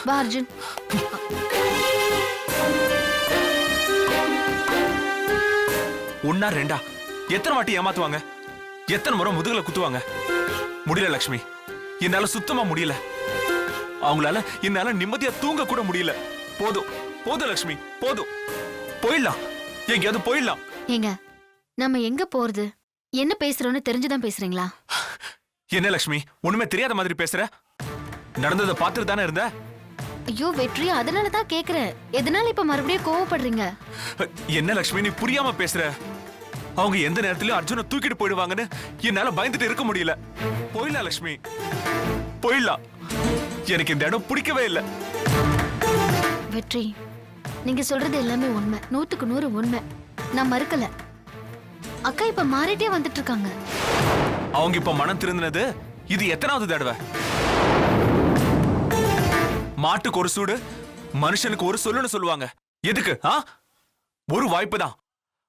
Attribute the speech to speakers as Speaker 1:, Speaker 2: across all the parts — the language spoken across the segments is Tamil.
Speaker 1: வா அர்ஜுன்.
Speaker 2: ஒன்னா ரெண்டா எத்தனை வாட்டி ஏமாத்துவாங்க? எத்தனை முறை முதுகுல குத்துவாங்க? முடியல லக்ஷ்மி, என்னால சுத்தமா முடியல. அவங்களால என்னால நிம்மதியா தூங்க கூட முடியல. போதும் போதும் லக்ஷ்மி, போதும். போயிடலாம், எங்கேயாவது போயிடலாம்.
Speaker 1: ஏங்க, நம்ம எங்க போறது? என்ன பேசுறோம்னு தெரிஞ்சுதான் பேசுறீங்களா?
Speaker 2: என்ன லக்ஷ்மி, ஒண்ணுமே தெரியாத மாதிரி பேசுற? நடந்ததை பார்த்துட்டு தானே இருந்த.
Speaker 1: ஐயோ வெற்றி, அதனாலதான் கேக்குறேன். எதனால இப்ப மறுபடியும் கோவப்படுறீங்க?
Speaker 2: என்ன லக்ஷ்மி, நீ புரியாம பேசுற. அவங்க எந்த நேரத்திலயும் அர்ஜுனை தூக்கிட்டு போயிடுவாங்கன்னு என்னால பயந்துட்டு இருக்க முடியல. போயிடலாம் லக்ஷ்மி, போயிடலாம். எனக்கு இந்த இடம் பிடிக்கவே இல்லை.
Speaker 1: வெற்றி, நீங்க சொல்றது எல்லாமே உண்மை, 100க்கு 100 உண்மை. நான் மறுக்கல. அக்கா இப்ப மாறிட்டே வந்துட்டு இருக்காங்க.
Speaker 2: அவங்க இப்ப மனம் திருந்தினது இது எத்தனாவது தடவை? மாட்டுக்கு ஒரு சூடு, மனுஷனுக்கு ஒரு சொல்லுன்னு சொல்லுவாங்க. எதுக்கு? ஒரு வாய்ப்பு தான்.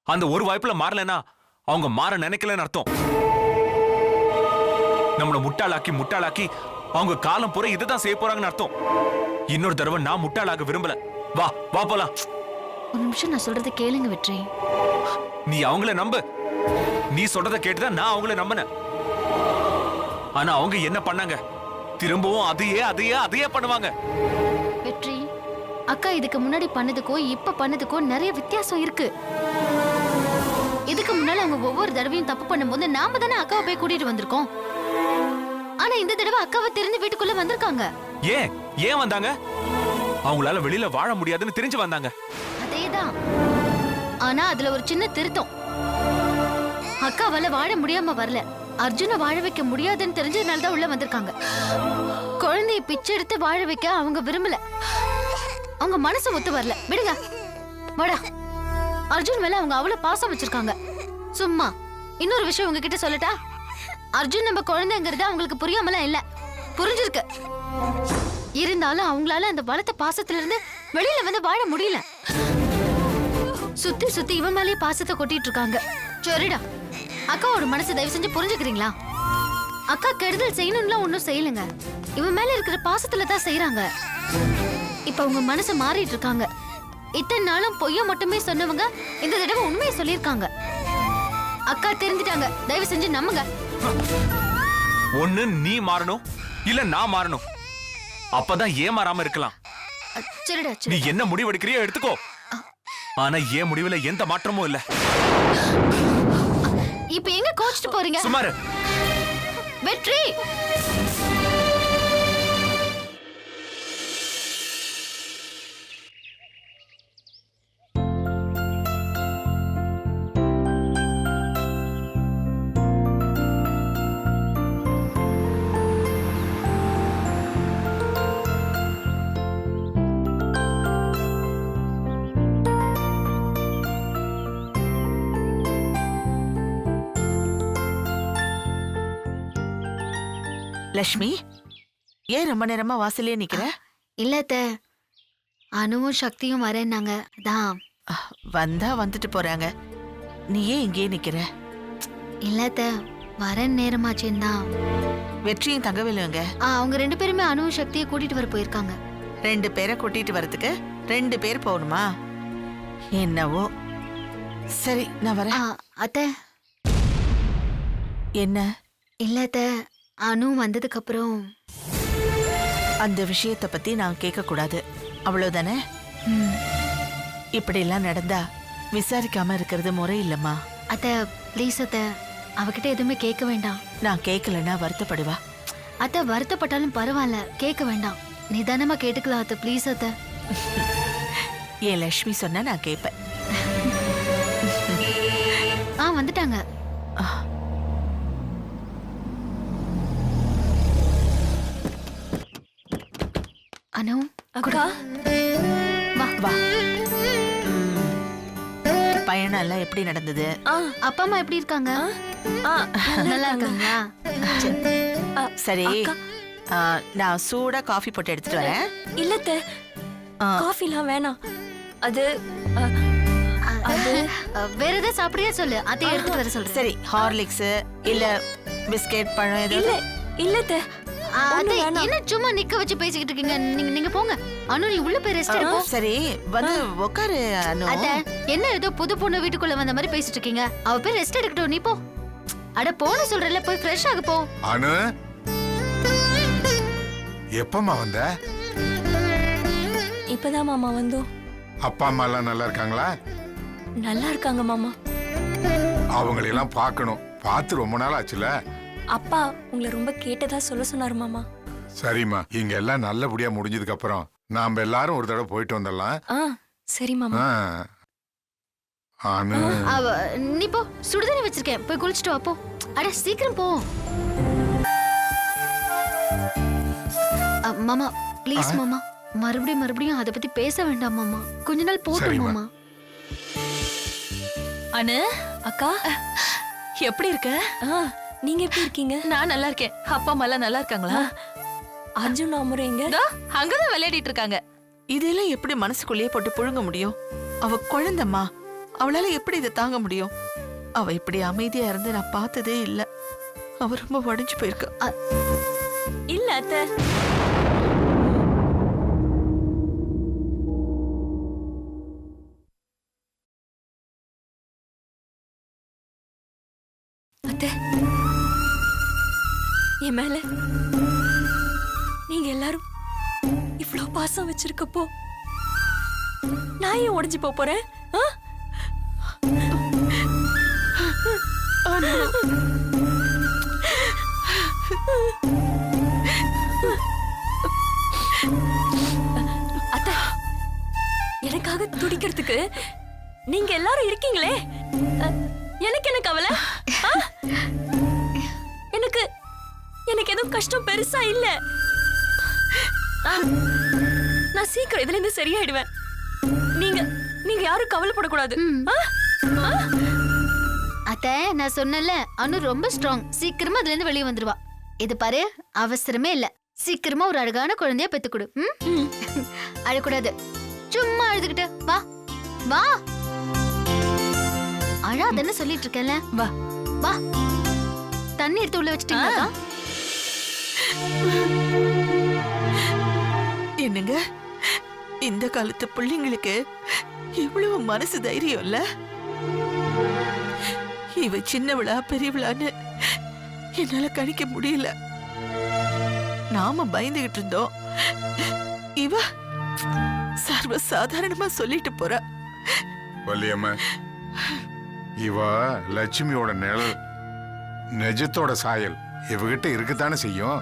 Speaker 2: அந்த ஒரு வாய்ப்புல மாறலன்னா அவங்க மாற நினைக்கலன்னு அர்த்தம். நம்மள முட்டாளாக்கி அவங்க காலம் பூரா இதுதான் செய்ய போறாங்கன்னு அர்த்தம். இன்னொரு தடவை நான் முட்டாளாக விரும்பல. வா வா போலாம்.
Speaker 1: ஒரு நிமிஷம் நான் சொல்றதை கேளுங்க வெற்றி.
Speaker 2: நீ அவங்கள நம்பு. நீ சொல்றதை கேட்டுதான் நான் அவங்கள நம்பினேன். ஆனா அவங்க என்ன பண்ணாங்க? திரும்பவும் அதையே பண்ணுவாங்க.
Speaker 1: வெற்றி, அக்கா இதுக்கு முன்னாடி பண்ணதுக்கோ இப்ப பண்ணதுக்கோ நிறைய வித்தியாசம் இருக்கு. இதுக்கு முன்னால அவங்க ஒவ்வொரு தடவையும் தப்பு பண்ணும்போது நாம தானே அக்காவை போய் கூட்டிட்டு வந்திருக்கோம். ஆனா இந்த தடவை அக்காவை தெரிஞ்சு வீட்டுக்குள்ள வந்திருக்காங்க.
Speaker 2: ஏன் வந்தாங்க? அவங்களால வெளியில வாழ முடியாதுன்னு தெரிஞ்சு வந்தாங்க.
Speaker 1: அதேதான். ஆனா அதுல ஒரு சின்ன திருத்தம். அக்காவால வாழ முடியாம வரல, அர்ஜுனை வாழ வைக்க முடியாதுன்னு தெரிஞ்சதுனாலதான் உள்ள வந்திருக்காங்க. குழந்தைய பிச்சை எடுத்து வாழ வைக்க அவங்க விரும்பல. அவங்க மனசு ஒத்து வரல. விடுங்க, வாடா. அர்ஜுன் மேல அவங்க அவ்வளவு பாசம் வச்சிருக்காங்க. சும்மா இன்னொரு விஷயம் உங்ககிட்ட சொல்லட்டா? அர்ஜுன் நம்ம குழந்தைங்கிறது அவங்களுக்கு புரியாமலாம் இல்ல, புரிஞ்சிருக்கு. இருந்தாலும் அவங்களால அந்த பலத்த பாசத்துல இருந்து வெளியில வந்து வாழ முடியல. சுத்தி இவன் மேலேயே பாசத்தை கொட்டிட்டு இருக்காங்க. சரிடா, அக்காவோட மனசு தயவு செஞ்சு புரிஞ்சுக்கிறீங்களா? அக்கா கெடுதல் செய்யணும்லாம் ஒன்னும் செய்யலங்க. இவன் மேல இருக்கிற பாசத்துல தான் செய்யறாங்க. இப்ப அவங்க மனசு மாறிட்டு இருக்காங்க. இத்தனை நாளும் பொய்ய மட்டுமே சொன்னவங்க இந்த தடவை உண்மையை சொல்லியிருக்காங்க. அக்கா தெரிஞ்சிட்டாங்க, தயவு செஞ்சு நம்புங்க.
Speaker 2: ஒண்ணு நீ மாறணும், இல்ல நான் மாறணும். அப்பதான் ஏமாறாம இருக்கலாம்.
Speaker 1: சரிடா,
Speaker 2: நீ என்ன முடிவு எடுக்கிறியோ எடுத்துக்கோ. ஆனா ஏன் முடிவுல எந்த மாற்றமும் இல்ல.
Speaker 1: இப்ப எங்க கோச்சிட்டு போறீங்க?
Speaker 2: சுமாரு.
Speaker 1: வெற்றி,
Speaker 3: லட்சுமி, ஏன் ரொம்ப நேரமா வாசலே நிக்கிற?
Speaker 1: இல்லத்த, அனுவும் சக்தியும் வரேன்னாங்க. அதான்.
Speaker 3: வந்தா வந்துட்டு போறாங்க, நீ ஏன் இங்கேயே நிக்கிற?
Speaker 1: இல்லத்த, வர நேரமாச்சேன்னா.
Speaker 3: வெற்றியும் தங்கவேலுங்க
Speaker 1: அவங்க 2 பேருமே அனுவும் சக்தியை கூட்டிட்டு வர போயிருக்காங்க.
Speaker 3: 2 பேரை கூட்டிட்டு வரதுக்கு 2 பேர் போகணுமா? என்னவோ. சரி, நான் வரேன்.
Speaker 1: அத்த,
Speaker 3: என்ன?
Speaker 1: இல்லத்த, அனு வந்ததுக்கு அப்புறம்
Speaker 3: அந்த விஷயத்தை பத்தி நான் கேட்க கூடாது, அவ்வளவுதானே? இப்படி எல்லாம் நடந்தா விசாரிக்காம இருக்கிறது முறை இல்லம்மா.
Speaker 1: அத்த ப்ளீஸ் அத்த, அவகிட்ட எதுவுமே கேட்க வேண்டாம்.
Speaker 3: நான் கேட்கலன்னா வருத்தப்படுவா.
Speaker 1: அத்த வருத்தப்பட்டாலும் பரவாயில்ல, கேட்க வேண்டாம். நிதானமா கேட்டுக்கலாம் அத்த, ப்ளீஸ் அத்த.
Speaker 3: என் லட்சுமி சொன்னா நான் கேட்பேன்.
Speaker 1: வந்துட்டாங்க. அனு,
Speaker 4: அக்கா
Speaker 1: வா
Speaker 3: வா. பயணம் எல்லாம் எப்படி நடந்தது?
Speaker 1: அப்பா அம்மா எப்படி இருக்காங்க? நல்லா இருக்காங்களா?
Speaker 3: சரி, நான் சூடா காஃபி போட்டு எடுத்துட்டு வரேன்.
Speaker 4: இல்லத்த, காஃபிலாம் வேணாம். அது
Speaker 1: வேற ஏதாவது சாப்பிடுறியா சொல்லு, அதை எடுத்துட்டு வர சொல்றேன்.
Speaker 3: சரி, ஹார்லிக்ஸ் இல்ல பிஸ்கெட், பழம் எதுவும்?
Speaker 4: இல்ல இல்லத்த,
Speaker 1: அத்தை,
Speaker 4: வேணாம்.
Speaker 1: என்ன சும்மா நிக்க வச்சு பேசிக்கிட்டு இருக்கீங்க? நீங்க போங்க. அனு, நீ உள்ள போய் ரெஸ்ட் எடுப்போ.
Speaker 3: சரி வந்து உட்காரு அனு.
Speaker 1: அத்தை, என்ன ஏதோ புது பொண்ணு வீட்டுக்குள்ள வந்த மாதிரி பேசிட்டு இருக்கீங்க? அவ போய் ரெஸ்ட் எடுக்கட்டும், நீ போ. அட போன சொல்றல, போய் ஃப்ரெஷ் ஆக போ.
Speaker 5: அனு, எப்பமா வந்த?
Speaker 4: இப்பதான் மாமா வந்தோம்.
Speaker 5: அப்பா அம்மா எல்லாம் நல்லா இருக்காங்களா?
Speaker 4: நல்லா இருக்காங்க மாமா.
Speaker 5: அவங்களெல்லாம் பார்க்கணும். பார்த்து ரொம்ப நாள் ஆச்சுல.
Speaker 4: அப்பா உங்களை ரொம்ப கேட்டதா சொல்ல சொன்னாரு மாமா.
Speaker 5: சரிம்மா, இங்க எல்லாம் நல்லபடியா முடிஞ்சதுக்கு அப்புறம் நாம எல்லாரும் ஒரு தடவை போயிட்டு வந்துடலாம்.
Speaker 4: ஆ சரி மாமா.
Speaker 5: அனு,
Speaker 1: நீ போ, சுடுதண்ணி வச்சிருக்கேன், போய் குளிச்சுட்டு வா போ. அட சீக்கிரம் போ. மாமா ப்ளீஸ் மாமா, மறுபடியும் அத பத்தி பேச வேண்டாம் மாமா. கொஞ்ச நாள் போட்டும்
Speaker 5: சரிம்மா.
Speaker 1: மாமா.
Speaker 6: அனு,
Speaker 4: அக்கா
Speaker 6: எப்படி இருக்க?
Speaker 4: நீங்க எப்படி இருக்கீங்க?
Speaker 6: நான் நல்லா இருக்கேன். அப்பா அம்மா எல்லாம் நல்லா இருக்காங்களா?
Speaker 4: அர்ஜுன் அமுறை எங்க?
Speaker 6: இதோ, அங்கதான் விளையாடிட்டு இருக்காங்க.
Speaker 3: இதெல்லாம் எப்படி மனசுக்குள்ளேயே போட்டு புழுங்க முடியும்? அவ குழந்தைம்மா, அவளால எப்படி இதை தாங்க முடியும்? அவ இப்படி அமைதியா இருந்து நான் பார்த்ததே இல்ல. அவ ரொம்ப உடைஞ்சு போயிருக்கா.
Speaker 4: இல்ல அத்தை. அத்தை, என் மேல நீங்க எல்லாரும் இவ்ளோ பாசம் வச்சிருக்கப்போ நான் ஏன் உடைஞ்சு போறேன்? அத்தை, எனக்காக துடிக்கிறதுக்கு நீங்க எல்லாரும் இருக்கீங்களே, எனக்கு என்ன கவலை? எனக்கு எதுவும் கஷ்டம் பெருசா இல்ல. நான் சீக்கிரம் இதுல இருந்து சரியாயிடுவேன். நீங்க யாரும் கவலைப்படக்கூடாது.
Speaker 1: அத்தை, நான் சொன்னல, அனு ரொம்ப ஸ்ட்ராங். சீக்கிரமா அதுல இருந்து வெளியே வந்துருவா. இது பாரு, அவசரமே இல்ல. சீக்கிரமா ஒரு அழகான குழந்தைய பெத்து கொடு. அழக்கூடாது, சும்மா அழுதுகிட்டு வா வா. அழாதன்னு சொல்லிட்டு இருக்கேன்ல,
Speaker 6: வா
Speaker 1: வா. தண்ணி எடுத்து உள்ள வச்சிட்டீங்களா?
Speaker 3: என்னங்க, இந்த காலத்து பிள்ளைங்களுக்கு இவ்வளவு மனசு தைரியம் இல்ல? இவ சின்னவளா பெரியவளான்னு என்னால கணிக்க முடியல. நாம பயந்துகிட்டு இருந்தோம், இவ சர்வ சாதாரணமா சொல்லிட்டு போறா.
Speaker 5: வள்ளியம்மா, இவ லட்சுமியோட நிழல், நிஜத்தோட சாயல் இவகிட்ட இருக்குத்தானே செய்யும்.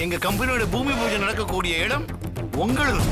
Speaker 7: எங்க கம்பெனியோட பூமி பூஜை நடக்கக்கூடிய இடம் உங்களுக்கு